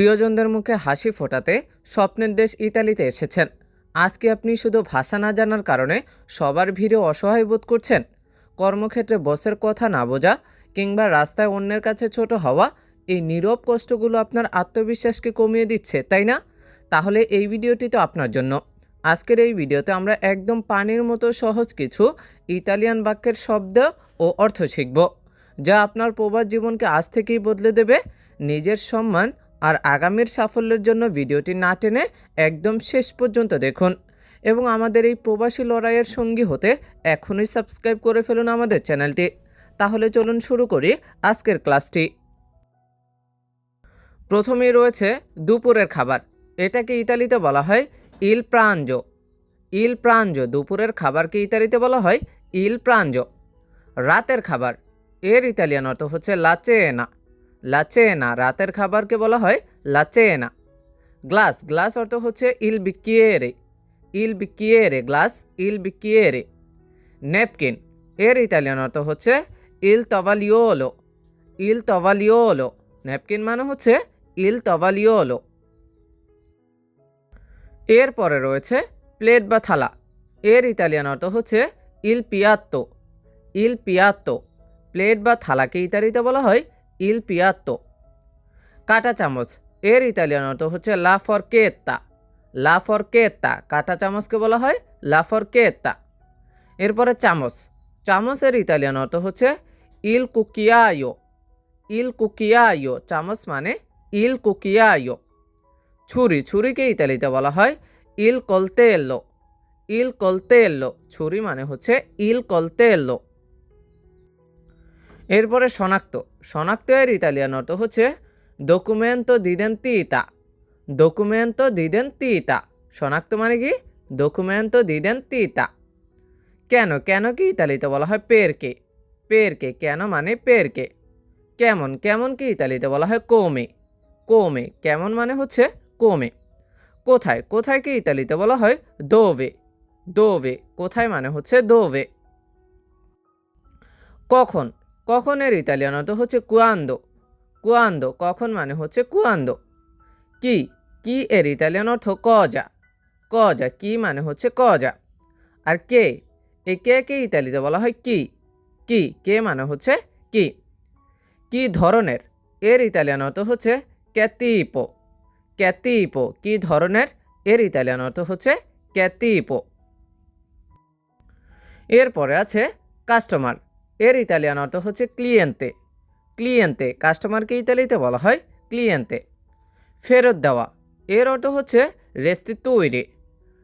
প্রিয়জনদের মুখে হাসি ফোটাতে স্বপ্নের দেশ ইতালিতে এসেছেন। আজকে আপনি শুধু ভাষা না জানার কারণে সবার ভিড়ে অসহায় বোধ করছেন? কর্মক্ষেত্রে বসের কথা না বোঝা কিংবা রাস্তায় অন্যের কাছে ছোট হওয়া, এই নীরব কষ্টগুলো আপনার আত্মবিশ্বাসকে কমিয়ে দিচ্ছে, তাই না? তাহলে এই ভিডিওটি তো আপনার জন্য। আজকের এই ভিডিওতে আমরা একদম পানির মতো সহজ কিছু ইতালিয়ান বাক্যের শব্দ ও অর্থ শিখব, যা আপনার প্রবাস জীবনকে আজ থেকেই বদলে দেবে। নিজের সম্মান আর আগামীর সাফল্যের জন্য ভিডিওটি না টেনে একদম শেষ পর্যন্ত দেখুন এবং আমাদের এই প্রবাসী লড়াইয়ের সঙ্গী হতে এখনই সাবস্ক্রাইব করে ফেলুন আমাদের চ্যানেলটি। তাহলে চলুন শুরু করি আজকের ক্লাসটি। প্রথমেই রয়েছে দুপুরের খাবার। এটাকে ইতালিতে বলা হয় ইল প্রাঞ্জো। ইল প্রাঞ্জো, দুপুরের খাবারকে ইতালিতে বলা হয় ইল প্রাঞ্জো। রাতের খাবার, এর ইতালিয়ান অর্থ হচ্ছে লা চেনা। লা চেনা, রাতের খাবারকে বলা হয় লা চেনা। গ্লাস, গ্লাস অর্থ হচ্ছে ইল বিকিয়েরে। ইল বিকিয়েরে গ্লাস, ইল বিকিয়েরে। নেপকিন, এর ইতালিয়ান অর্থ হচ্ছে ইল তভালিওলো। ইল তভালিওলো, নেপকিন মানে হচ্ছে ইল তভালিওলো। এরপরে রয়েছে প্লেট বা থালা। এর ইতালিয়ান অর্থ হচ্ছে ইল পিয়াত্তো। ইল পিয়াত্তো, প্লেট বা থালাকে ইতালিতে বলা হয় ইল পিয়াত্তো। কাঁটা চামচ, এর ইতালিয়ান অর্থ হচ্ছে লা ফরকেত্তা। লা ফরকেত্তা, কাঁটা চামচকে বলা হয় লা ফরকেত্তা। এরপরে চামচ, চামচের ইতালিয়ান অর্থ হচ্ছে ইল কুকিয়ায়ো। ইল কুকিয়ায়ো, চামচ মানে ইল কুকিয়ায়ো। ছুরি, ছুরিকে ইতালিতে বলা হয় ইল কলতেল্লো। ইল কলতেল্লো, ছুরি মানে হচ্ছে ইল কলতেল্লো। এরপরে শনাক্ত, শনাক্ত এর ইতালিয়ান অর্থ হচ্ছে ডকুমেন্টো দিডেন্টিতা। ডকুমেন্টো দিডেন্টিতা, শনাক্ত মানে কি ডকুমেন্টো দিডেন্টিতা। কেন, কেন কি ইতালিতে বলা হয় পেরকে। পেরকে, কেন মানে পেরকে। কেমন, কেমন কি ইতালিতে বলা হয় কোমে। কোমে, কেমন মানে হচ্ছে কোমে। কোথায়, কোথায় কি ইতালিতে বলা হয় দোভে। দোভে, কোথায় মানে হচ্ছে দোভে। কখন, কখনের ইতালিয়ান অর্থ হচ্ছে কুয়ান্দো। কুয়ান্দো, কখন মানে হচ্ছে কুয়ান্দো। কি, কি এর ইতালিয়ান অর্থ কজা। কজা, কি মানে হচ্ছে কজা। আর কে, এই কে কে ইতালিতে বলা হয় কি। কি, কে মানে হচ্ছে কি। কি ধরনের, এর ইতালিয়ান অর্থ হচ্ছে ক্যাতিপো। ক্যাতিপো, কি ধরনের, এর ইতালিয়ান অর্থ হচ্ছে ক্যাতিপো। এরপরে আছে কাস্টমার। এর ইতালিয়ান অর্থ হচ্ছে ক্লিয়েন্তে। ক্লিয়েন্তে, কাস্টমারকে ইতালিতে বলা হয় ক্লিয়েন্তে। ফেরত দেওয়া, এর অর্থ হচ্ছে রেস্তিতুইরে।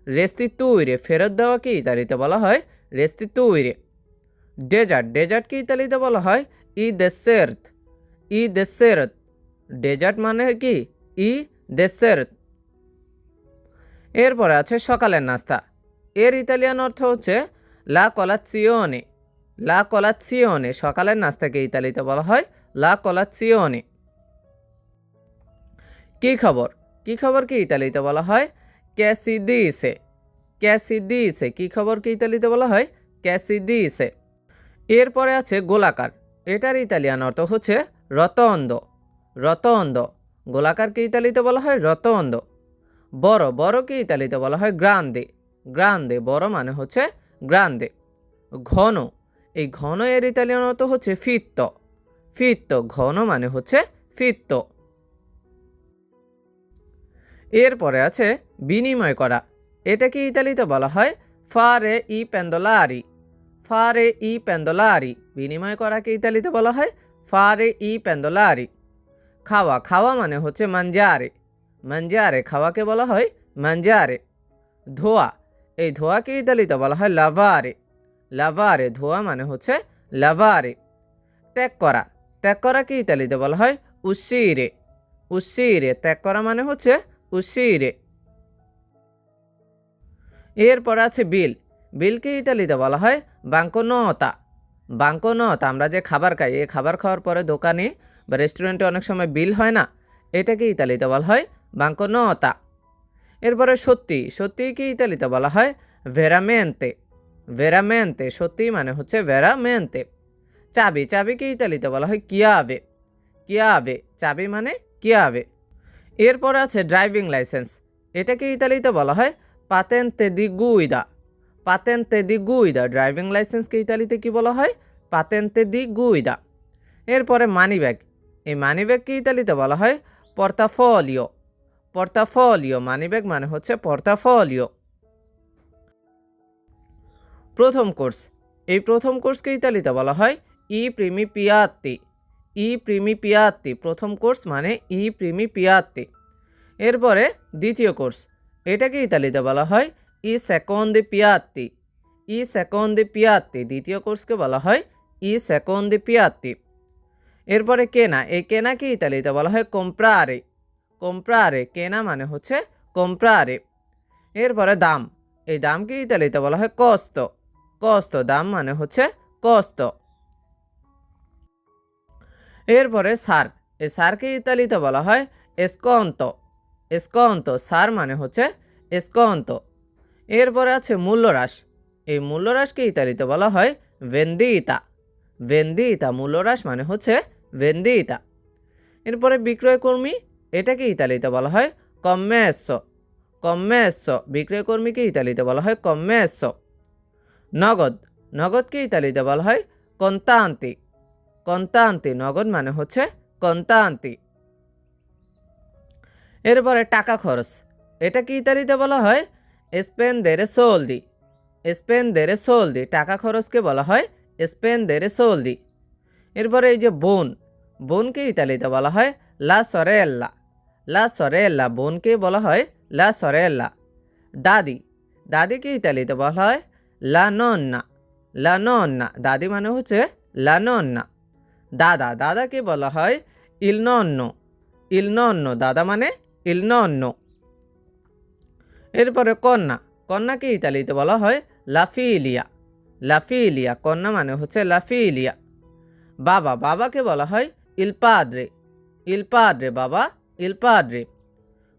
রেস্তিতুইরে, ফেরত দেওয়াকে ইতালিতে বলা হয় রেস্তিতুইরে। ডেজার্ট, ডেজার্টকে ইতালিতে বলা হয় ই দেসের্ত। ই দেসের্ত, ডেজার্ট মানে কি ই দেসের্ত। এরপরে আছে সকালের নাস্তা। এর ইতালিয়ান অর্থ হচ্ছে লা কলাৎসিওনে। লা কলাৎসিওনে, সকালের নাস্তাকে ইতালিতে বলা হয় লা কলাৎসিওনে। কি খবর, কি খবরকে ইতালিতে বলা হয় ক্যাসি দিসে। ক্যাসি দিসে, কি খবরকে ইতালিতে বলা হয় ক্যাসি দিসে। এরপরে আছে গোলাকার। এটার ইতালিয়ান অর্থ হচ্ছে রতন্দ। রতন্দ, গোলাকারকে ইতালিতে বলা হয় রতন্দ। বড়, বড়কে ইতালিতে বলা হয় গ্রান্দে। গ্রান্দে, বড় মানে হচ্ছে গ্রান্দে। ঘন, এই ঘন এর ইতালিয়ান অর্থ হচ্ছে ফিত্ত। ফিত্ত, ঘন মানে হচ্ছে ফিত্ত। এরপরে আছে বিনিময় করা। এটাকে ইতালিতে বলা হয় ফারে ই পেন্দোলারি। ফারে ই পেন্দোলারি, বিনিময় করাকে ইতালিতে বলা হয় ফারে ই পেন্দোলারি। খাওয়া, খাওয়া মানে হচ্ছে মানজারে। মানজারে, খাওয়াকে বলা হয় মানজারে। ধোয়া, এই ধোয়াকে ইতালিতে বলা হয় লাভারে। লাভারে, ধোয়া মানে হচ্ছে লাভারে। ত্যাগ করা, ত্যাগ করাকে ইতালিতে বলা হয় উসিরে। উসিরে, ত্যাগ করা মানে হচ্ছে উসিরে। এরপর আছে বিল। বিলকে ইতালিতে বলা হয় বাঙ্কোনোতা। বাঙ্কোনোতা, আমরা যে খাবার খাই, এই খাবার খাওয়ার পরে দোকানে বা রেস্টুরেন্টে অনেক সময় বিল হয় না, এটাকে ইতালিতে বলা হয় বাঙ্কোনোতা। এরপরে সত্যি, সত্যিকে ইতালিতে বলা হয় ভেরামেন্তে। ভেরামেন্তে, সত্যি মানে হচ্ছে ভেরামেন্তে। চাবি, চাবিকে ইতালিতে বলা হয় কিয়াবে। কিয়াবে, চাবি মানে কিয়াবে। এরপর আছে ড্রাইভিং লাইসেন্স, এটাকে ইতালিতে বলা হয় পাতেন্তে দি গুইদা। পাতেন্তে দি গুইদা, ড্রাইভিং লাইসেন্সকে ইতালিতে কি বলা হয়? পাতেন্তে দি গুইদা। এরপরে মানি ব্যাগ, এই মানি ব্যাগকে ইতালিতে বলা হয় পর্তাফোলিও। পর্তাফোলিও, মানি ব্যাগ মানে হচ্ছে পর্তাফোলিও। প্রথম কোর্স, এই প্রথম কোর্সকে ইতালিতে বলা হয় ই প্রিমি পিয়াত্তি। ই প্রিমি পিয়াত্তি, প্রথম কোর্স মানে ই প্রিমি পিয়াত্তি। এরপরে দ্বিতীয় কোর্স, এটাকে ইতালিতে বলা হয় ই সেকন্ডে পিয়াত্তি। ই সেকন্ডে পিয়াত্তি, দ্বিতীয় কোর্সকে বলা হয় ই সেকন্ডে পিয়াত্তি। এরপরে কেনা, এই কেনাকে ইতালিতে বলা হয় কম্প্রারে। কম্প্রারে, কেনা মানে হচ্ছে কম্প্রারে। এরপরে দাম, এই দামকে ইতালিতে বলা হয় কস্ত। কস্ত, দাম মানে হচ্ছে কস্ত। এরপরে সার, এই সারকে ইতালিতে বলা হয় এসকন্ত। এসকন্ত, সার মানে হচ্ছে এসকন্ত। এরপরে আছে মূল্যহ্রাস, এই মূল্যহ্রাসকে ইতালিতে বলা হয় ভেন্দিতা। ভেন্দিতা, মূল্যহ্রাস মানে হচ্ছে ভেন্দিতা। এরপরে বিক্রয়কর্মী, এটাকে ইতালিতে বলা হয় কম্মেসো। কম্মেসো, বিক্রয়কর্মীকে ইতালিতে বলা হয় কম্মেসো। নগদ, নগদকে ইতালিতে বলা হয় কন্তান্তি। কন্তান্তি, নগদ মানে হচ্ছে কন্তান্তি। এরপরে টাকা খরচ, এটাকে ইতালিতে বলা হয় স্পেন্দেরে সোলদি। স্পেন্দেরে সোলদি, টাকা খরচকে বলা হয় স্পেন্দেরে সোলদি। এরপরে এই যে বোন, বোনকে ইতালিতে বলা হয় লা সরেল্লা। লা সরেল্লা, বোনকে বলা হয় লা সরেল্লা। দাদি, দাদিকে ইতালিতে বলা হয় লা নন্না। লা নন্না, দাদি মানে হচ্ছে লা নন্না। দাদা, দাদাকে বলা হয় ইল নন্নো। ইল নন্নো, দাদা মানে ইল নন্নো। এরপরে কন্যা, কন্যাকে ইতালিতে বলা হয় লাফিলিয়া। লাফিলিয়া, কন্যা মানে হচ্ছে লাফিলিয়া। বাবা, বাবাকে বলা হয় ইল পাদ্রে। ইল পাদ্রে, বাবা ইল পাদ্রে।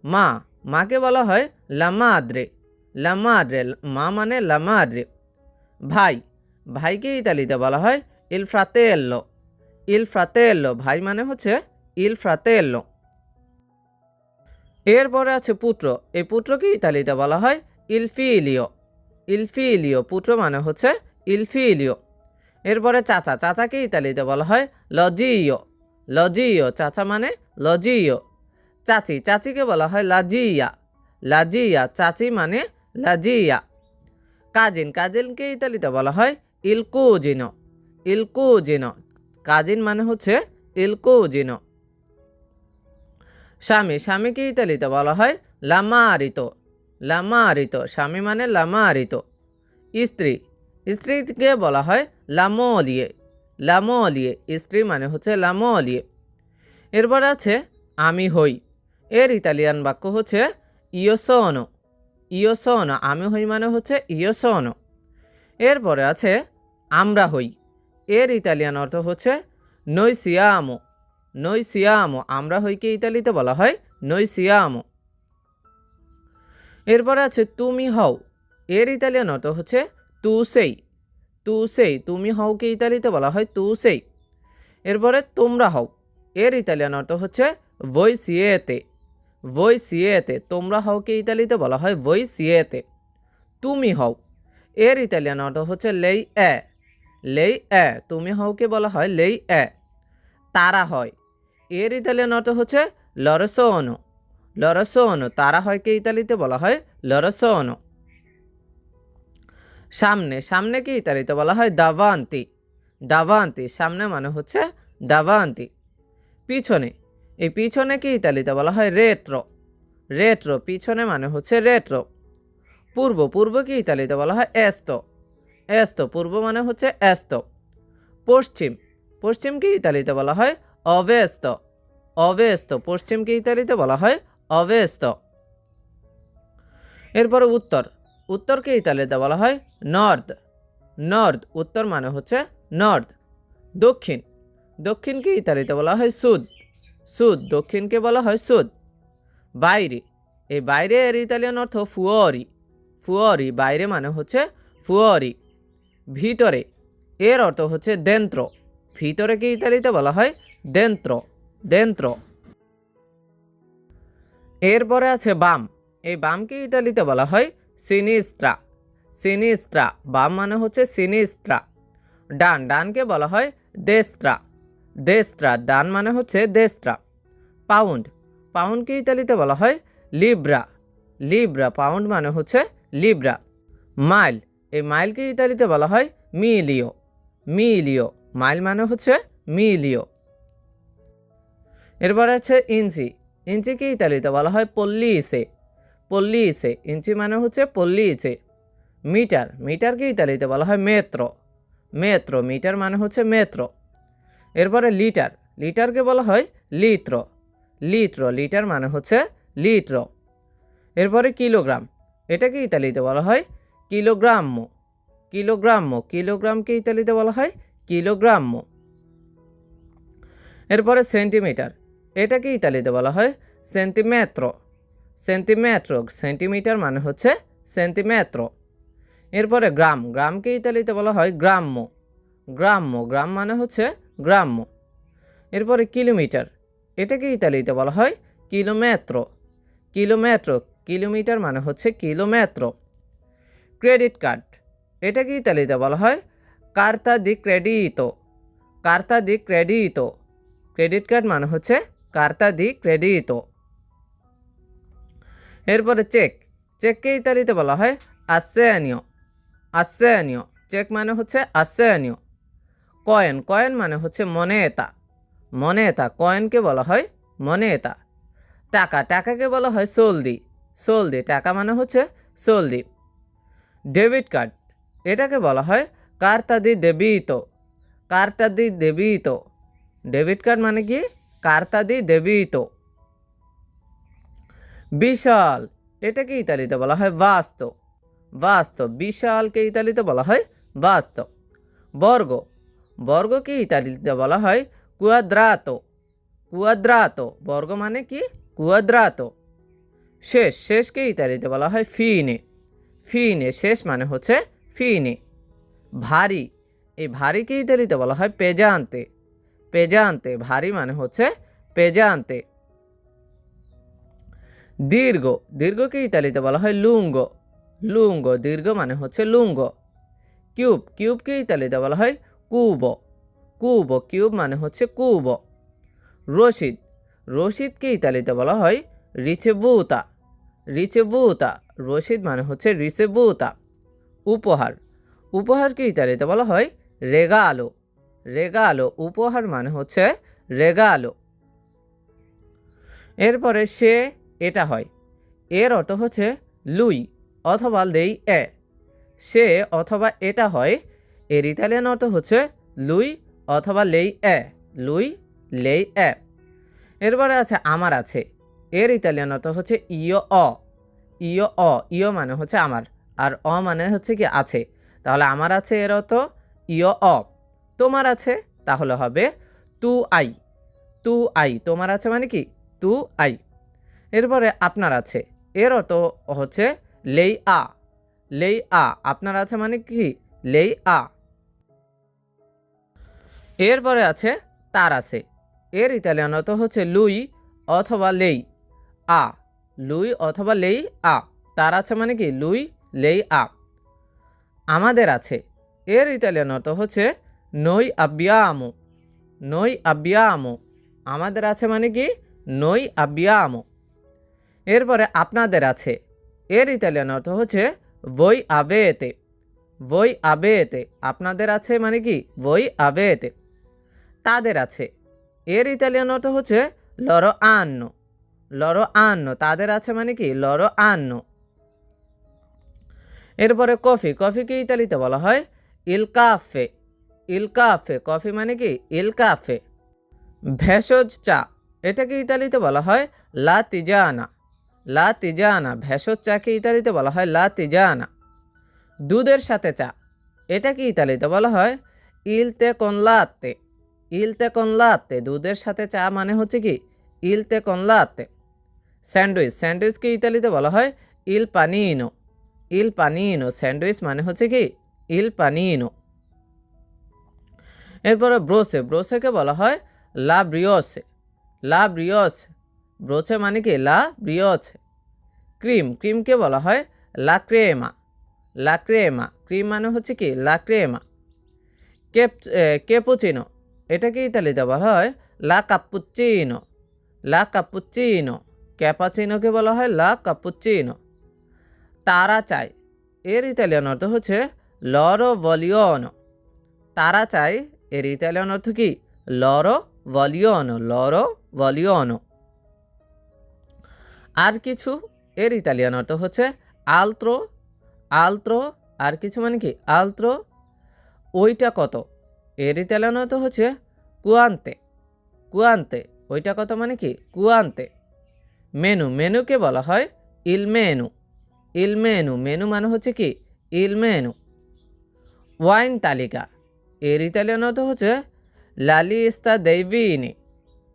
মা, মাকে বলা হয় লা মাদ্রে। লা মাদ্রে, মা মানে লা মাদ্রে। ভাই, ভাইকে ইতালিতে বলা হয় ইল ফ্রাতেল্লো। ইল ফ্রাতেল্লো, ভাই মানে হচ্ছে ইল ফ্রাতেল্লো। এরপরে আছে পুত্র, এই পুত্রকে ইতালিতে বলা হয় ইল ফিলিও। ইল ফিলিও, পুত্র মানে হচ্ছে ইল ফিলিও। এরপরে চাচা, চাচাকে ইতালিতে বলা হয় লজিও। লজিও, চাচা মানে লজিও। চাচি, চাচিকে বলা হয় লাজিয়া। লাজিয়া, চাচি মানে লাজিয়া। কাজিন, কাজিনকে ইতালিতে বলা হয় ইল কুজিনো। ইল কুজিনো, কাজিন মানে হচ্ছে ইল কুজিনো। স্বামী, স্বামীকে ইতালিতে বলা হয় লামারিতো। লামারিতো, স্বামী মানে লামারিতো। স্ত্রী, স্ত্রীকে বলা হয় লামোলিয়ে। লামোলিয়ে, স্ত্রী মানে হচ্ছে লামোলিয়ে। এরপর আছে আমি হই, এর ইতালিয়ান বাক্য হচ্ছে ইয়ো সোনো। ইয়ো সোনো, আমি হই মানে হচ্ছে ইয়ো সোনো। এরপরে আছে আমরা হই, এর ইতালিয়ান অর্থ হচ্ছে নই সিয়ামো। নই সিয়ামো, আমরা হইকে ইতালিতে বলা হয় নই সিয়ামো। এরপরে আছে তুমি হও, এর ইতালিয়ান অর্থ হচ্ছে তু সেই। তু সেই, তুমি হওকে ইতালিতে বলা হয় তু সেই। এরপরে তোমরা হও, এর ইতালিয়ান অর্থ হচ্ছে voi siete। voi siete, তোমরা হওকে ইতালিতে বলা হয় voi siete। তুমি হও, এর ইতালিয়ান অর্থ হচ্ছে lei è। lei è, তুমি হওকে বলা হয় lei è। তারা হয়, এর ইতালিয়ান অর্থ হচ্ছে loro sono। loro sono, তারা হয়কে ইতালিতে বলা হয় loro sono। সামনে, সামনেকে ইতালিতে বলা হয় davanti। davanti, সামনে মানে হচ্ছে davanti। পিছনে, এই পিছনেকে ইতালিতে বলা হয় রেট্রো। রেট্রো, পিছনে মানে হচ্ছে রেট্রো। পূর্ব, পূর্বকে ইতালিতে বলা হয় এস্তো। এস্তো, পূর্ব মানে হচ্ছে এস্তো। পশ্চিম, পশ্চিমকে ইতালিতে বলা হয় অভেস্তো। অভেস্তো, পশ্চিমকে ইতালিতে বলা হয় অভেস্তো। এরপরে উত্তর, উত্তরকে ইতালিতে বলা হয় নর্থ। নর্থ, উত্তর মানে হচ্ছে নর্থ। দক্ষিণ, দক্ষিণকে ইতালিতে বলা হয় সুদ। সুদ, দক্ষিণকে বলা হয় সুদ। বাইরে, এই বাইরে এর ইতালিয়ান অর্থ ফুয়রি। ফুয়রি, বাইরে মানে হচ্ছে ফুয়রি। ভিতরে, এর অর্থ হচ্ছে দেন্ত্র। ভিতরেকে ইতালিতে বলা হয় দেন্ত্র। দেন্ত্র। এরপরে আছে বাম। এই বামকে ইতালিতে বলা হয় সিনিস্ত্রা। সিনিস্ত্রা, বাম মানে হচ্ছে সিনিস্ত্রা। ডান, ডানকে বলা হয় দেস্ত্রা। দেস্ত্রা, ডান মানে হচ্ছে দেস্ত্রা। পাউন্ড, পাউন্ডকে ইতালিতে বলা হয় লিব্রা। লিব্রা, পাউন্ড মানে হচ্ছে লিব্রা। মাইল, এই মাইলকে ইতালিতে বলা হয় মিলিও। মিলিও, মাইল মানে হচ্ছে মিলিও। এরপর আছে ইঞ্চি। ইঞ্চিকে ইতালিতে বলা হয় পল্লিসে। পল্লিসে, ইঞ্চি মানে হচ্ছে পল্লিসে। মিটার, মিটারকে ইতালিতে বলা হয় মেত্রো। মেত্রো, মিটার মানে হচ্ছে মেত্রো। এরপরে লিটার, লিটারকে বলা হয় লিত্র। লিত্র, লিটার মানে হচ্ছে লিত্র। এরপরে কিলোগ্রাম, এটাকে ইতালিতে বলা হয় কিলোগ্রাম্মো। কিলোগ্রাম্মো, কিলোগ্রামকে ইতালিতে বলা হয় কিলোগ্রাম্মো। এরপরে সেন্টিমিটার, এটাকে ইতালিতে বলা হয় সেন্টিমেত্রো। সেন্টিমেত্রো, সেন্টিমিটার মানে হচ্ছে সেন্টিমেত্রো। এরপরে গ্রাম, গ্রামকে ইতালিতে বলা হয় গ্রাম্মো। গ্রাম্মো, গ্রাম মানে হচ্ছে গ্রাম্মো। এরপরে কিলোমিটার, এটাকে ইতালিতে বলা হয় কিলোমেত্রো। কিলোমেত্রো, কিলোমিটার মানে হচ্ছে কিলোমেত্রো। ক্রেডিট কার্ড, এটাকে ইতালিতে বলা হয় কার্তা দি ক্রেডিতো। কার্তা দি ক্রেডিতো, ক্রেডিট কার্ড মানে হচ্ছে কার্তা দি ক্রেডিতো। এরপরে চেক, চেককে ইতালিতে বলা হয় আসেনিও। আসেনিও, চেক মানে হচ্ছে আসেনিও। কয়েন, কয়েন মানে হচ্ছে মনেতা। মনেতা, কয়েনকে বলা হয় মনেতা। টাকা, টাকাকে বলা হয় সোলদি। সোলদি, টাকা মানে হচ্ছে সোলদি। ডেবিট কার্ড, এটাকে বলা হয় কার্তা দি ডেবিতো। কার্তা দি ডেবিতো, ডেবিট কার্ড মানে কি কার্তা দি ডেবিতো। বিশাল, এটাকে ইতালিতে বলা হয় বাস্তো। বাস্তো, বিশালকে ইতালিতে বলা হয় বাস্তো। বর্গ, বর্গকে ইতালিতে বলা হয় কুয়াদ্রাতো। কুয়াদ্রাতো, বর্গ মানে কি কুয়াদ্রাতো। শেষ, শেষকে ইতালিতে বলা হয় ফিনে। ফিনে, শেষ মানে হচ্ছে ফিনে। ভারী, এই ভারীকে ইতালিতে বলা হয় পেজান্তে। পেজান্তে, ভারী মানে হচ্ছে পেজান্তে। দীর্ঘ, দীর্ঘকে ইতালিতে বলা হয় লুঙ্গো। লুঙ্গো, দীর্ঘ মানে হচ্ছে লুঙ্গো। কিউব, কিউবকে ইতালিতে বলা হয় কুবো। কুবো, কিউব মানে হচ্ছে কুবো। রশিদ, রশিদকে ইতালিতে বলা হয় রিচেবুতা। রিচেবুতা, রশিদ মানে হচ্ছে রিচেবুতা। উপহার, উপহারকে ইতালিতে বলা হয় রেগালো। রেগালো, উপহার মানে হচ্ছে রেগালো। এরপরে সে, এটা হয়, এর অর্থ হচ্ছে লুই অথবা লেই এ। সে অথবা এটা হয়, এর ইতালিয়ান অর্থ হচ্ছে লুই অথবা লেই এ। লুই, লেই এ। এরপরে আছে আমার আছে, এর ইতালিয়ান অর্থ হচ্ছে ইয় অ। ইয় অ, ইয় মানে হচ্ছে আমার, আর অ মানে হচ্ছে কি আছে। তাহলে আমার আছে এর অর্থ ইয় অ। তোমার আছে তাহলে হবে তু আই। তু আই, তোমার আছে মানে কি তু আই। এরপরে আপনার আছে, এর অর্থ হচ্ছে লেই আ। লেই আ, আপনার আছে মানে কি লেই আ। এরপরে আছে তার আছে, এর ইতালিয়ান অর্থ হচ্ছে লুই অথবা লেই আ। লুই অথবা লেই আ, তার আছে মানে কি লুই লেই আ। আমাদের আছে, এর ইতালিয়ান অর্থ হচ্ছে নই আব্বিয়ামো। নই আব্বিয়ামো, আমাদের আছে মানে কি নই আব্বিয়ামো। এরপরে আপনাদের আছে, এর ইতালিয়ান অর্থ হচ্ছে voi avete। voi avete, আপনাদের আছে মানে কি voi avete। তাদের আছে, এর ইতালিয়ান অর্থ হচ্ছে loro hanno। loro hanno, তাদের আছে মানে কি loro hanno। এরপরে কফি, কফিকে ইতালিতে বলা হয় ইল কাফে। ইল কাফে, কফি মানে কি ইল কাফে। ভেষজ চা, এটাকে ইতালিতে বলা হয় লা তিজানা। লা তিজানা, ভেষজ চাকে ইতালিতে বলা হয় লা তিজানা। দুধের সাথে চা, এটাকে ইতালিতে বলা হয় ইল তে কন লাত্তে। ইল তে কন লাত্তে, দুধের সাথে চা মানে হচ্ছে কি ইল তে কন লাত্তে। স্যান্ডউইচ, স্যান্ডউইচকে ইতালিতে বলা হয় ইল পানিনো। ইল পানিনো, স্যান্ডউইচ মানে হচ্ছে কি ইল পানিনো। এরপরে ব্রোসে, ব্রোসেকে বলা হয় লা ব্রিওসে। লা ব্রিওসে, ব্রোচে মানে কি লা ব্রিওচে। ক্রিম, ক্রিমকে বলা হয় লা ক্রেমা। লা ক্রেমা, ক্রিম মানে হচ্ছে কি লা ক্রেমা। ক্যাপুচিনো, এটাকে ইতালিতে বলা হয় লা কাপুচিনো। লা কাপুচিনো। ক্যাপাচিনোকে বলা হয় লা কাপুচিনো। তারা চাই, এর ইতালিয়ান অর্থ হচ্ছে লরো ভলিওনো। তারা চাই, এর ইতালিয়ান অর্থ কি লরো ভলিওনো। লরো ভলিওনো। আর কিছু, এর ইতালিয়ান অর্থ হচ্ছে আলত্রো। আলত্রো, আর কিছু মানে কি আলত্রো। ওইটা কত, এর ইতালিয়ান অর্থ হচ্ছে কুয়ান্তে। কুয়ান্তে, ওইটা কত মানে কি কুয়ান্তে। মেনু, মেনুকে বলা হয় ইল মেনু। ইল মেনু, মেনু মানে হচ্ছে কি ইল মেনু। ওয়াইন তালিকা, এর ইতালিয়ান অর্থ হচ্ছে লা লিস্তা দেই ভিনি।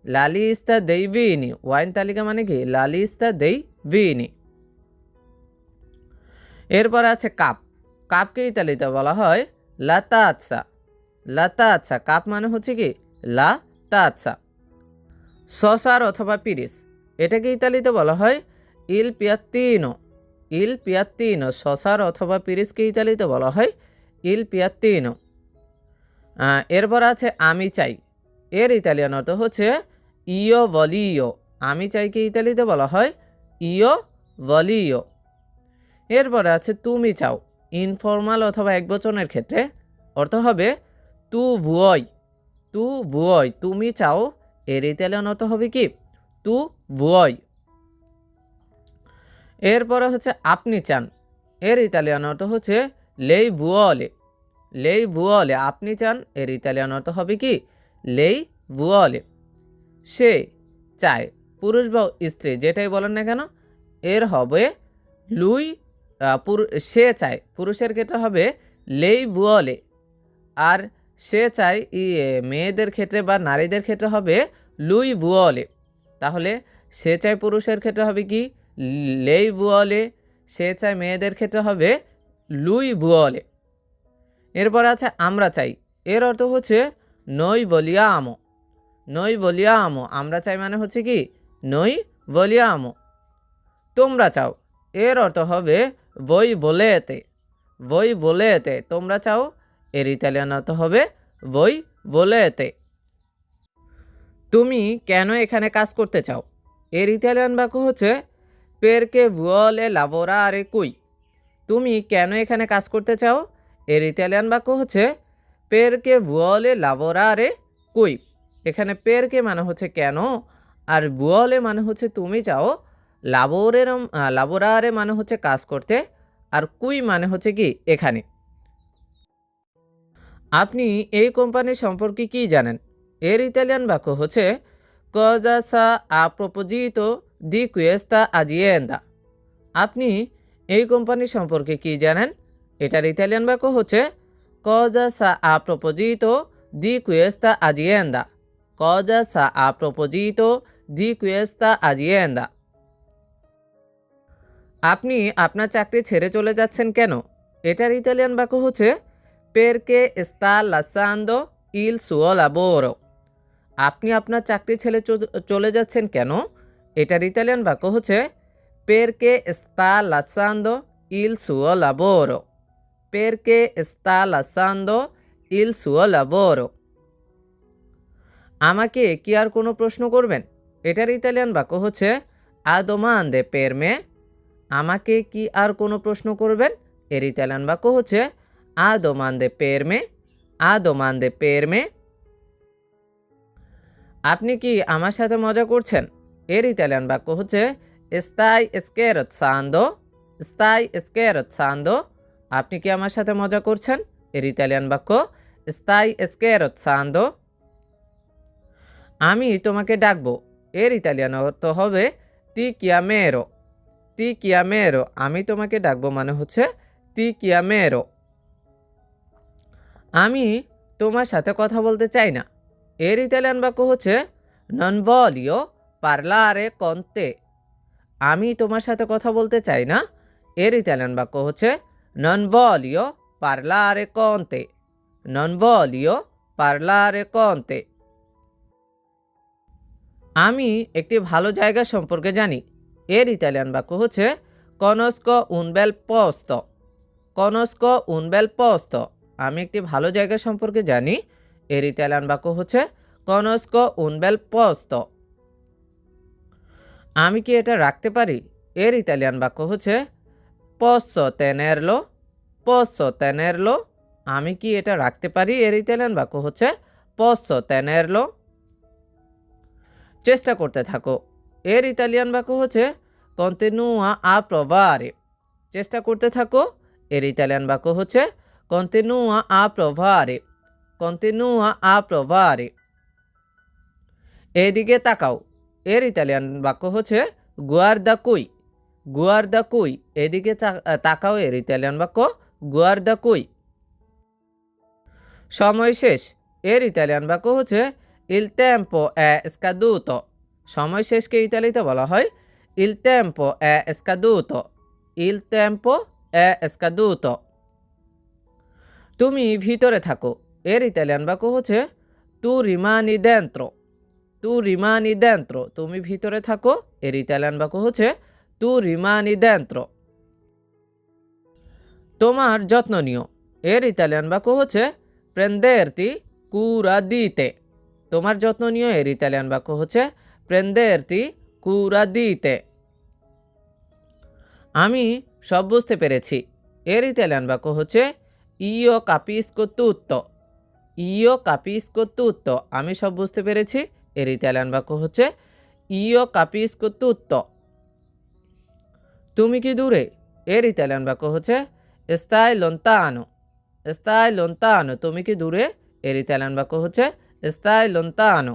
লা লিস্তা দেই ভিনি। ওয়াইন তালিকা মানে কি লা লিস্তা দেই ভিনি। এরপর আছে কাপ। কাপকে ইতালিতে বলা হয় লা তাৎসা। লা তাৎসা, কাপ মানে হচ্ছে কি লা তাৎসা। সসার অথবা পিরিস, এটাকে ইতালিতে বলা হয় ইল পিয়াত্তিনো। ইল পিয়াত্তিনো, সসার অথবা পিরিসকে ইতালিতে বলা হয় ইল পিয়াত্তিনো। এরপর আছে আমি চাই, এর ইতালিয়ান অর্থ হচ্ছে ইয়ো ভলিও। আমি চাইকে ইতালিতে বলা হয় ইয়ো ভলিও। এরপরে আছে তুমি চাও, ইনফর্মাল অথবা একবচনের ক্ষেত্রে অর্থ হবে তু ভুয়ই। তু ভুয়ই, তুমি চাও, এর ইতালিয়ান অর্থ হবে কি তু ভুয়ই। এরপরে হচ্ছে আপনি চান, এর ইতালিয়ান অর্থ হচ্ছে লেই ভুয়লে। লেই ভুয়লে, আপনি চান, এর ইতালিয়ান অর্থ হবে কি লেই ভুয়লে। সে চায়, পুরুষ বা স্ত্রী যেটাই বলেন না কেন, এর হবে লুই। সে চায়, পুরুষের ক্ষেত্রে হবে লেই ভুয়লে। আর সে চায় মেয়েদের ক্ষেত্রে বা নারীদের ক্ষেত্রে হবে লুই ভুয়লে। তাহলে সে চায় পুরুষের ক্ষেত্রে হবে কি লেই ভুয়লে, সে চায় মেয়েদের ক্ষেত্রে হবে লুই ভুয়লে। এরপর আছে আমরা চাই, এর অর্থ হচ্ছে নই ভলিয়ামো। নই ভলিয়ামো, আমরা চাই মানে হচ্ছে কি নই ভলিয়ামো। তোমরা চাও, এর অর্থ হবে voi volete। voi volete, তোমরা চাও, এর ইতালিয়ান অর্থ হবে voi volete। তুমি কেন এখানে কাজ করতে চাও, এর ইতালিয়ান বাক্য হচ্ছে perché vuole lavorare qui। তুমি কেন এখানে কাজ করতে চাও, এর ইতালিয়ান বাক্য হচ্ছে perché vuole lavorare qui। এখানে perché মানে হচ্ছে কেন, আর vuole মানে হচ্ছে তুমি চাও, লাবোরারে মানে হচ্ছে কাজ করতে, আর কুই মানে হচ্ছে কি এখানে। আপনি এই কোম্পানি সম্পর্কে কি জানেন, এর ইতালিয়ান বাক্য হচ্ছে cosa sa a proposito di questa azienda। আপনি এই কোম্পানি সম্পর্কে কি জানেন, এটার ইতালিয়ান বাক্য হচ্ছে cosa sa a proposito di questa azienda। cosa sa a proposito di questa azienda। আপনি আপনার চাকরি ছেড়ে চলে যাচ্ছেন কেন, এটার ইতালিয়ান বাক্য হচ্ছে perché sta lasciando il suo lavoro। আপনি আপনার চাকরি ছেড়ে চলে যাচ্ছেন কেন, এটার ইতালিয়ান বাক্য হচ্ছে perché sta lasciando il suo lavoro। perché sta lasciando il suo lavoro। আমাকে কি আর কোনো প্রশ্ন করবেন, এটার ইতালিয়ান বাক্য হচ্ছে a domande per me। আমাকে কি আর কোনো প্রশ্ন করবেন, এর ইতালিয়ান বাক্য হচ্ছে a domande per me। a domande per me। আপনি কি আমার সাথে মজা করছেন, এর ইতালিয়ান বাক্য হচ্ছে stai scherzando। stai scherzando। আপনি কি আমার সাথে মজা করছেন, এর ইতালিয়ান বাক্য stai scherzando। আমি তোমাকে ডাকবো, এর ইতালিয়ান অর্থ হবে ti chiamerò। ti chiamerò, আমি তোমাকে ডাকবো মানে হচ্ছে ti chiamerò। আমি তোমার সাথে কথা বলতে চাই না, এর ইতালিয়ান বাক্য হচ্ছে non voglio parlare con te। আমি তোমার সাথে কথা বলতে চাই না, এর ইতালিয়ান বাক্য হচ্ছে non voglio parlare con te। non voglio parlare con te। আমি একটি ভালো জায়গা সম্পর্কে জানি। এর ইতালিয়ান বাক্য হচ্ছে conosco un bel posto। conosco un bel posto। আমি একটি ভালো জায়গা সম্পর্কে জানি। এর ইতালিয়ান বাক্য হচ্ছে conosco un bel posto। আমি কি এটা রাখতে পারি? এর ইতালিয়ান বাক্য হচ্ছে posso tenerlo। posso tenerlo। আমি কি এটা রাখতে পারি? এর ইতালিয়ান বাক্য হচ্ছে posso tenerlo। চেষ্টা করতে থাকো। এর ইতালিয়ান বাক্য হচ্ছে continua a provare। চেষ্টা করতে থাকো। এর ইতালিয়ান বাক্য হচ্ছে continua a provare। continua a provare। এদিকে তাকাও। এর ইতালিয়ান বাক্য হচ্ছে guarda qui। guarda qui। এদিকে তাকাও। এর ইতালিয়ান বাক্য guarda qui। সময় শেষ। এর ইতালিয়ান বাক্য হচ্ছে il tempo è scaduto। সময় শেষকে ইতালিতে বলা হয় il tempo è scaduto। il tempo è scaduto। তুমি ভিতরে থাকো। এর ইতালিয়ান বাক্য হচ্ছে tu rimani dentro। tu rimani dentro। তুমি ভিতরে থাকো। এর ইতালিয়ান বাক্য হচ্ছে tu rimani dentro। তোমার যত্ন নিও। এর ইতালিয়ান বাক্য হচ্ছে prenderti cura di te। তোমার যত্ন নিও। এর ইতালিয়ান বাক্য হচ্ছে prenderti cura di te। আমি সব বুঝতে পেরেছি। এর ইতালিয়ান বাক্য হচ্ছে io capisco tutto। io capisco tutto। আমি সব বুঝতে পেরেছি। এর ইতালিয়ান বাক্য হচ্ছে io capisco tutto। তুমি কি দূরে? এর ইতালিয়ান বাক্য হচ্ছে stai lontano। stai lontano। তুমি কি দূরে? এর ইতালিয়ান বাক্য হচ্ছে stai lontano।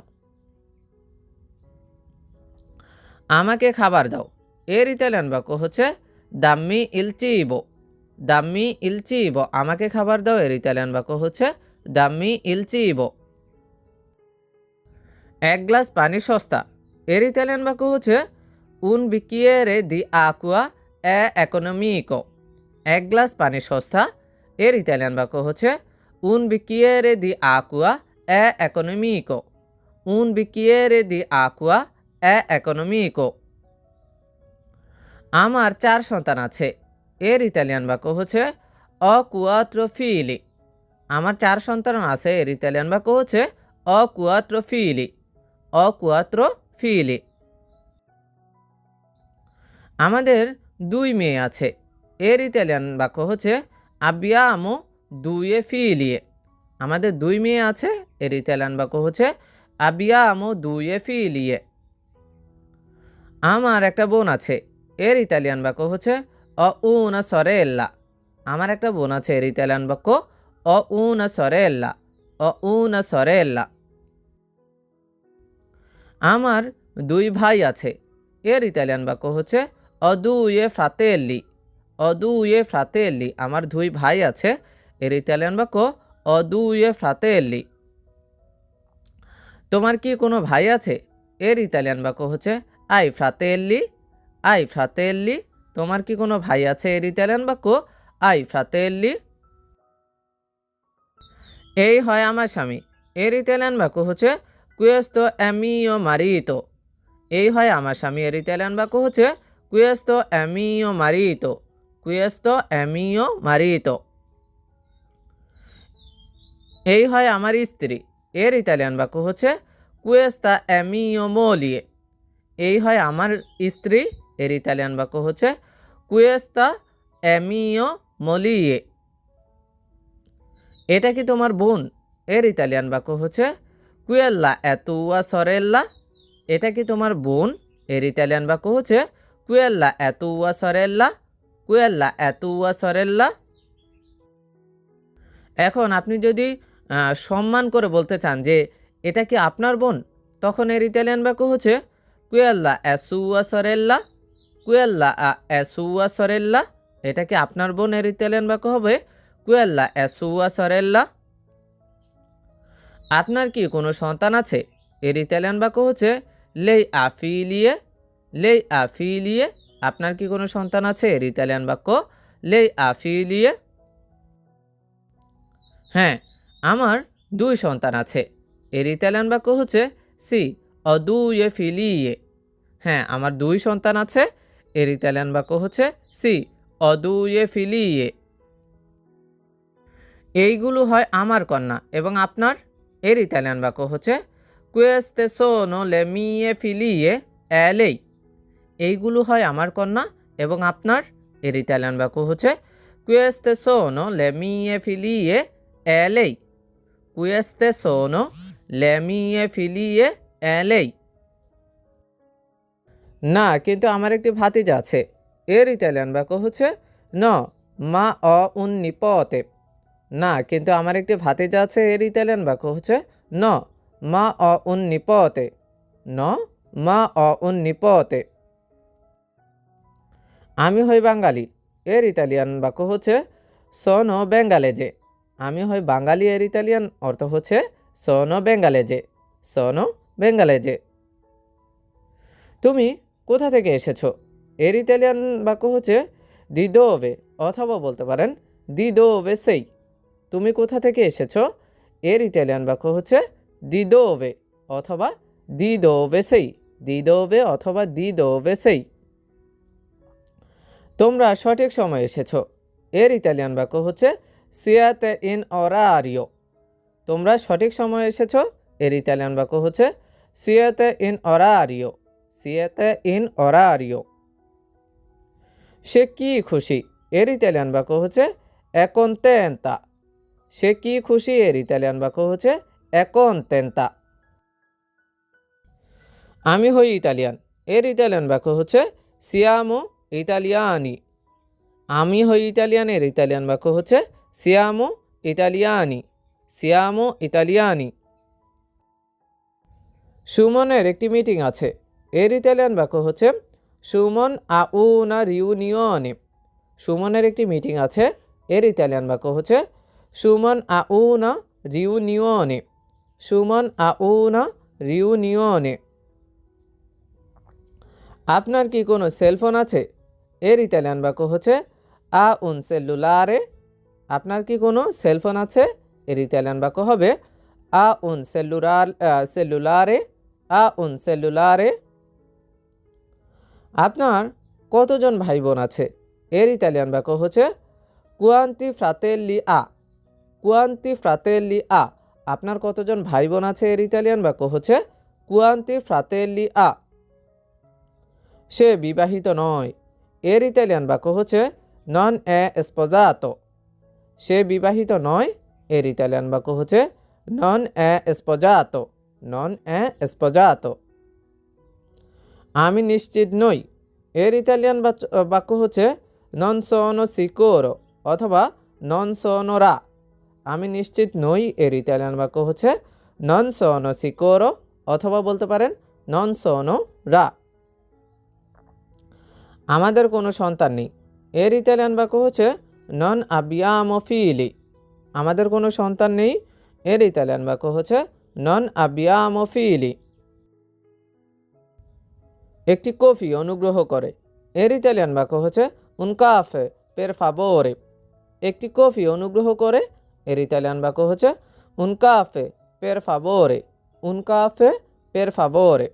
আমাকে খাবার দাও। এর ইতালিয়ান বাক্য হচ্ছে dammi il cibo। dammi il cibo। আমাকে খাবার দাও। এর ইতালিয়ান বাক্য হচ্ছে dammi il cibo। এক গ্লাস পানি সস্তা। এর ইতালিয়ান বাক্য হচ্ছে un bicchiere di acqua è economico। এক গ্লাস পানি সস্তা। এর ইতালিয়ান বাক্য হচ্ছে un bicchiere di acqua è economico। un bicchiere di acqua è economico। আমার 4 সন্তান আছে। এর ইতালিয়ান বাক্য হচ্ছে ho 4 figli। আমার 4 সন্তান আছে। এর ইতালিয়ান বাক্য হচ্ছে ho 4 figli। ho 4 figli। আমাদের 2 মেয়ে আছে। এর ইতালিয়ান বাক্য হচ্ছে abbiamo 2 figlie। আমাদের 2 মেয়ে আছে। এর ইতালিয়ান বাক্য হচ্ছে abbiamo 2 figlie। আমার একটা বোন আছে। এর ইতালিয়ান বাক্য হচ্ছে ho una sorella। আমার একটা বোন আছে। এর ইতালিয়ান বাক্য ho una sorella। ho una sorella। আমার 2 ভাই আছে। এর ইতালিয়ান বাক্য হচ্ছে ho 2 fratelli। ho 2 fratelli। আমার 2 ভাই আছে। এর ইতালিয়ান বাক্য ho 2 fratelli। তোমার কি কোনো ভাই আছে? এর ইতালিয়ান বাক্য হচ্ছে hai fratelli। hai fratelli। তোমার কি কোনো ভাই আছে? এর ইতালিয়ান বাক্য hai fratelli। এই হয় আমার স্বামী। এর ইতালিয়ান বাক্য হচ্ছে questo è mio marito। এই হয় আমার স্বামী। এর ইতালিয়ান বাক্য হচ্ছে questo è mio marito। questo è mio marito। এই হয় আমার স্ত্রী। এর ইতালিয়ান বাক্য হচ্ছে questa è mia moglie। এই হয় আমার স্ত্রী। এর ইতালিয়ান বাক্য হচ্ছে questa è mia moglie। এটা কি তোমার বোন? এর ইতালিয়ান বাক্য হচ্ছে quella è tua sorella। এটা কি তোমার বোন? এর ইতালিয়ান বাক্য হচ্ছে quella è tua sorella। quella è tua sorella। এখন আপনি যদি সম্মান করে বলতে চান যে এটা কি আপনার বোন, তখন এর ইতালিয়ান বাক্য হচ্ছে quella è sua sorella। quella è sua sorella। এটা কি আপনার বোন? এর ইতালিয়ান বাক্য হবে quella è sua sorella। আপনার কি কোনো সন্তান আছে? এর ইতালিয়ান বাক্য হচ্ছে lei ha figlie। lei ha figlie। আপনার কি কোনো সন্তান আছে? এর ইতালিয়ান বাক্য lei ha figlie। হ্যাঁ, আমার 2 সন্তান আছে। এর ইতালিয়ান বাক্য হচ্ছে sì, ho due figlie। হ্যাঁ, আমার 2 সন্তান আছে। এর ইতালিয়ান বাক্য হচ্ছে সি, ho due figlie। এইগুলো হয় আমার কন্যা এবং আপনার। এর ইতালিয়ান বাক্য হচ্ছে queste sono le mie figlie e lei। এইগুলো হয় আমার কন্যা এবং আপনার। এর ইতালিয়ান বাক্য হচ্ছে queste sono le mie figlie e lei। queste sono le mie figlie e lei। না, কিন্তু আমার একটি ভাতিজা আছে। এর ইতালিয়ান বাক্য হচ্ছে no, ma ho un nipote। না, কিন্তু আমার একটি ভাতিজা আছে। এর ইতালিয়ান বাক্য হচ্ছে no, ma ho un nipote। no, ma ho un nipote। আমি হই বাঙালি। এর ইতালিয়ান বাক্য হচ্ছে sono bengalese। আমি হই বাঙালি। এর ইতালিয়ান অর্থ হচ্ছে sono bengalese। sono bengalese। তুমি কোথা থেকে এসেছো? এর ইতালিয়ান বাক্য হচ্ছে di dove, অথবা বলতে পারেন di dove sei। তুমি কোথা থেকে এসেছো? এর ইতালিয়ান বাক্য হচ্ছে di dove অথবা di dove sei। di dove অথবা di dove sei। তোমরা সঠিক সময়ে এসেছো। এর ইতালিয়ান বাক্য হচ্ছে siete in orario। তোমরা সঠিক সময়ে এসেছো। এর ইতালিয়ান বাক্য হচ্ছে siete in orario। siete in orario। সে কি খুশি? এর ইতালিয়ান বাক্য হচ্ছে è contenta। সে কি খুশি? এর ইতালিয়ান বাক্য হচ্ছে è contenta। আমি হই ইতালিয়ান। এর ইতালিয়ান বাক্য হচ্ছে siamo italiani। আমি হই ইতালিয়ান। এর ইতালিয়ান বাক্য হচ্ছে siamo italiani। siamo italiani। সুমনের একটি মিটিং আছে। এর ইতালিয়ান বাক্য হচ্ছে সুমন ha una riunione। সুমনের একটি মিটিং আছে। এর ইতালিয়ান বাক্য হচ্ছে Suman ha una riunione। Suman ha una riunione। আপনার কি কোনো সেলফোন আছে? এর ইতালিয়ান বাক্য হচ্ছে ha un cellulare। আপনার কি কোনো সেলফোন আছে? এর ইতালিয়ান বাক্য হবে ha un cellulare। ha un cellulare। আপনার কতজন ভাই বোন আছে? এর ইতালিয়ান বাক্য হচ্ছে quanti fratelli ha। quanti fratelli ha। আপনার কতজন ভাই বোন আছে? এর ইতালিয়ান বাক্য হচ্ছে quanti fratelli ha। সে বিবাহিত নয়। এর ইতালিয়ান বাক্য হচ্ছে non è sposato। সে বিবাহিত নয়। এর ইতালিয়ান বাক্য হচ্ছে non è sposato। non è sposato। আমি নিশ্চিত নই। এর ইতালিয়ান বাক্য হচ্ছে non sono sicuro অথবা non sono ra। আমি নিশ্চিত নই। এর ইতালিয়ান বাক্য হচ্ছে non sono sicuro অথবা বলতে পারেন non sono ra। আমাদের কোনো সন্তান নেই। এর ইতালিয়ান বাক্য হচ্ছে non abbiamo figli। আমাদের কোনো সন্তান নেই। এর ইতালিয়ান বাক্য হচ্ছে non abbiamo figli। একটি কফি অনুগ্রহ করে। এর ইতালিয়ান বাক্য হচ্ছে un caffè per favore। একটি কফি অনুগ্রহ করে। এর ইতালিয়ান বাক্য হচ্ছে un caffè per favore। un caffè per favore।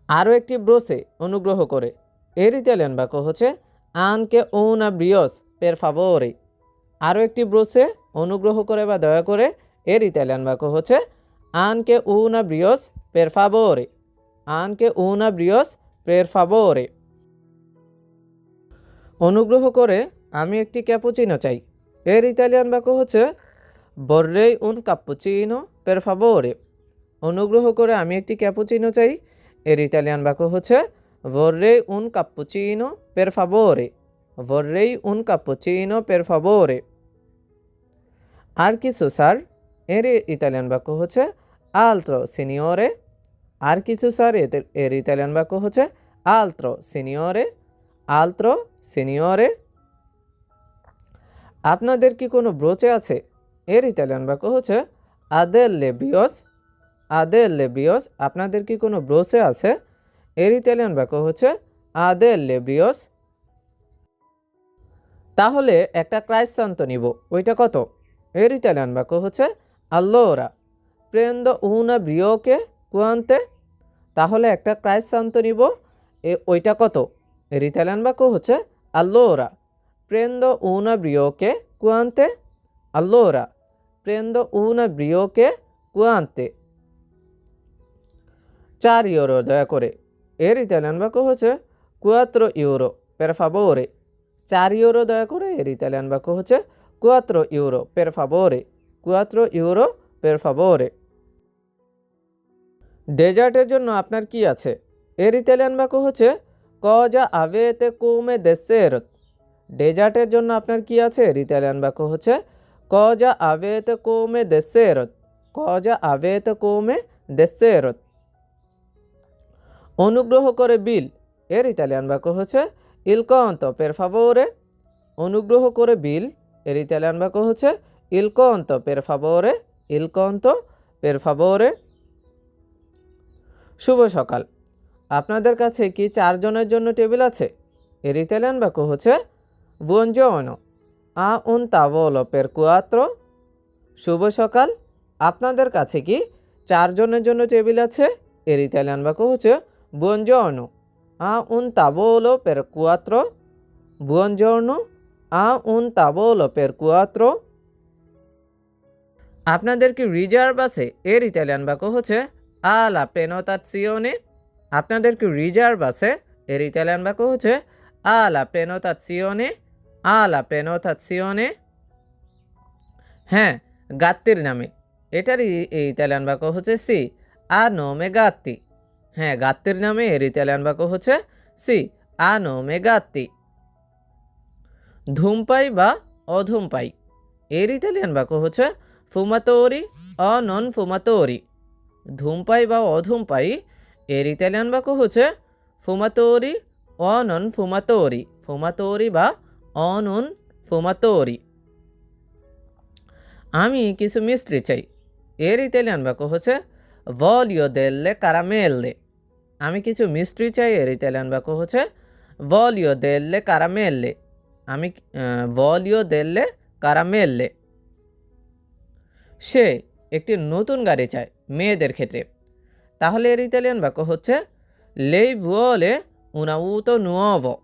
আরও একটি ব্রোসে অনুগ্রহ করে। এর ইতালিয়ান বাক্য হচ্ছে anche una brioche per favore। আরও একটি ব্রোসে অনুগ্রহ করে বা দয়া করে। এর ইতালিয়ান বাক্য হচ্ছে anche una brioche per favore। anche una brioche per favore। অনুগ্রহ করে আমি একটি ক্যাপুচিনো চাই। এর ইতালিয়ান বাক্য হচ্ছে vorrei un cappuccino per favore। অনুগ্রহ করে আমি একটি ক্যাপুচিনো চাই। এর ইতালিয়ান বাক্য হচ্ছে vorrei un cappuccino per favore। vorrei un cappuccino per favore। আর কিছু স্যার। এর ইতালিয়ান বাক্য হচ্ছে altro signore। আর কিছু স্যার। এর ইতালিয়ান বাক্য হচ্ছে altro signore। altro signore। আপনাদের কি কোনো ব্রোচে আছে? এর ইতালিয়ান বাক্য হচ্ছে ha delle brioche। ha delle brioche। আপনাদের কি কোনো ব্রোচে আছে? এর ইতালিয়ান বাক্য হচ্ছে ha delle brioche। তাহলে একটা ক্রাইসান্ত নিব, ওইটা কত? এর ইতালিয়ান বাক্য হচ্ছে allora প্রেন্দো উনা ব্রিওকে কুয়ান্তে, তাহলে একটা ক্রাইসান্ত নিব, ওইটা কত? এর ইতালিয়ান বাক্য হচ্ছে allora prendo una brioche quante, allora prendo una brioche quante। 4 euro দয়া করে, এর ইতালিয়ান বাক্য হচ্ছে 4 ইউরো per favore। 4 ইউরো দয়া করে, এর ইতালিয়ান বাক্য হচ্ছে 4 euro per favore। 4 euro per favore। ডেজার্টের জন্য আপনার কি আছে? এর ইতালিয়ান বাক্য হচ্ছে cosa avete come dessert। ডেজার্টের জন্য আপনার কি আছে? এর ইতালিয়ান বাক্য হচ্ছে cosa avete come dessert। cosa avete come dessert। অনুগ্রহ করে বিল, এর ইতালিয়ান বাক্য হচ্ছে il conto per favore। অনুগ্রহ করে বিল, এর ইতালিয়ান বাক্য হচ্ছে il conto per favore। il conto per favore। শুভ সকাল, আপনাদের কাছে কি 4 জনের জন্য টেবিল আছে? এর ইতালিয়ান বাক্য হচ্ছে buongiorno ha un tavolo per 4। শুভ সকাল, আপনাদের কাছে কি 4 জনের জন্য টেবিল আছে? এর ইতালিয়ান বাক্য হচ্ছে buongiorno ha un tavolo per 4। buongiorno ha un tavolo per 4। আপনাদের কি রিজার্ভ আছে? এর ইতালিয়ান বাক্য হচ্ছে alla prenotazione। আপনাদের কি রিজার্ভ আছে? এর ইতালিয়ান বাক্য হচ্ছে alla prenotazione। alla prenotazione। হ্যাঁ, গাত্তির নামে, এটারই এই ইতালিয়ান বাক্য হচ্ছে সি a nome gatti। হ্যাঁ, গাত্তির নামে, এর ইতালিয়ান বাক্য হচ্ছে সি a nome gatti। ধূমপাই বা অধূমপাই, এর ইতালিয়ান বাক্য হচ্ছে fumatori o non fumatori। ধূমপাই বা অধূমপাই, এর ইতালিয়ান বাক্য হচ্ছে fumatori o non fumatori। fumatori বা o non fumatori। আমি কিছু মিষ্টি চাই, এর ইতালিয়ান বাক্য হচ্ছে voglio delle caramelle। আমি কিছু মিষ্টি চাই, এর ইতালিয়ান বাক্য হচ্ছে voglio delle caramelle। আমি voglio delle caramelle। সে একটি নতুন গাড়ি চায় মেয়েদের ক্ষেত্রে, তাহলে এর ইতালিয়ান বাক্য হচ্ছে lei vuole un auto nuovo।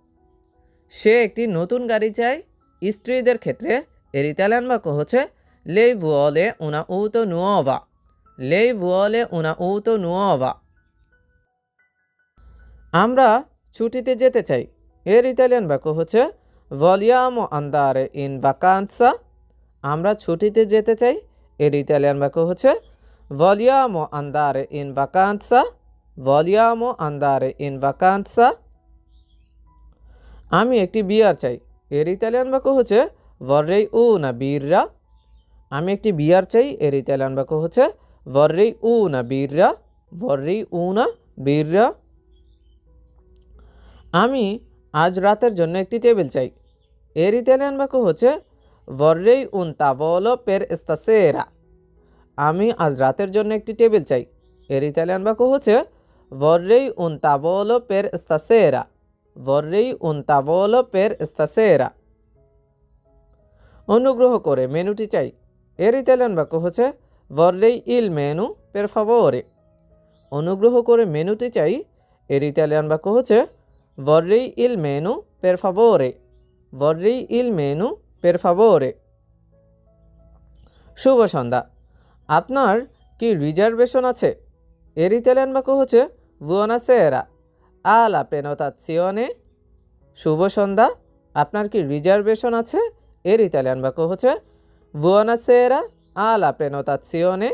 সে একটি নতুন গাড়ি চায় স্ত্রীদের ক্ষেত্রে, এর ইতালিয়ান বাক্য হচ্ছে lei vuole una auto nuova। lei vuole una auto nuova। আমরা ছুটিতে যেতে চাই, এর ইতালিয়ান বাক্য হচ্ছে vogliamo andare in vacanza। আমরা ছুটিতে যেতে চাই, এর ইতালিয়ান বাক্য হচ্ছে vogliamo andare in vacanza। vogliamo andare in vacanza। আমি একটি বিয়ার চাই, এর ইতালিয়ান বাক্য হচ্ছে vorrei una birra। আমি একটি বিয়ার চাই, এর ইতালিয়ান বাক্য হচ্ছে vorrei una birra। vorrei una birra। আমি আজ রাতের জন্য একটি টেবিল চাই, এর ইতালিয়ান বাক্য হচ্ছে vorrei un tavolo per stasera। আমি আজ রাতের জন্য একটি টেবিল চাই, এর ইতালিয়ান বাক্য হচ্ছে vorrei un tavolo per stasera। vorrei un tavolo per stasera। অনুগ্রহ করে মেনুটি চাই, এর ইতালিয়ান বাক্য হচ্ছে vorrei il menù per favore। অনুগ্রহ করে মেনুটি চাই, এর ইতালিয়ান বাক্য হচ্ছে vorrei il menù per favore। vorrei il menù per favore। শুভ সন্ধ্যা, আপনার কি রিজার্ভেশন আছে? এর ইতালিয়ান বাক্য হচ্ছে buonasera alla prenotazione। শুভ সন্ধ্যা, আপনার কি রিজার্ভেশন আছে? এর ইতালিয়ান বাক্য হচ্ছে buonasera alla prenotazione।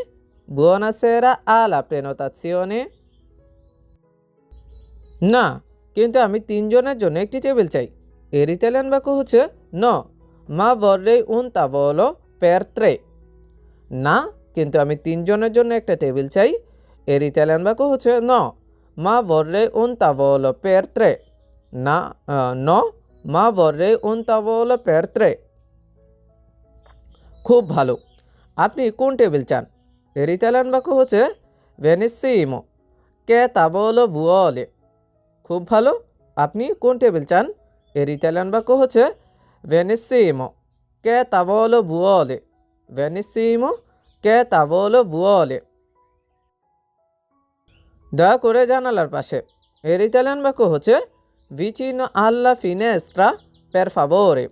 buonasera alla prenotazione। না, কিন্তু আমি 3 জনের জন্য একটি টেবিল চাই, এর ইতালিয়ান বাক্য হচ্ছে no ma vorrei un tavolo per 3। না, কিন্তু আমি 3 জনের জন্য একটা টেবিল চাই, এর ইতালিয়ান বাক্য হচ্ছে no ma vorrei un tavolo per 3। না, no ma vorrei un tavolo per 3। খুব ভালো, আপনি কোন টেবিল চান? এর ইতালিয়ান বাক্য হচ্ছে benissimo che tavolo vuole। খুব ভালো, আপনি কোন টেবিল চান? এর ইতালিয়ান বাক্য হচ্ছে benissimo che tavolo vuole। benissimo che tavolo vuole। দয়া করে জানালার পাশে। এর ইতালিয়ান বাক্য হচ্ছে ভিচিনো আল্লা ফিনেস্ট্রা পের ফাভোরে।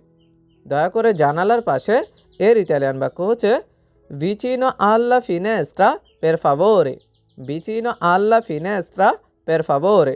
দয়া করে জানালার পাশে এর ইতালিয়ান বাক্য হচ্ছে ভিচিনো আল্লা ফিনেস্ট্রা পের ফাভোরে। ভিচিনো আল্লা ফিনেস্ট্রা পের ফাভোরে।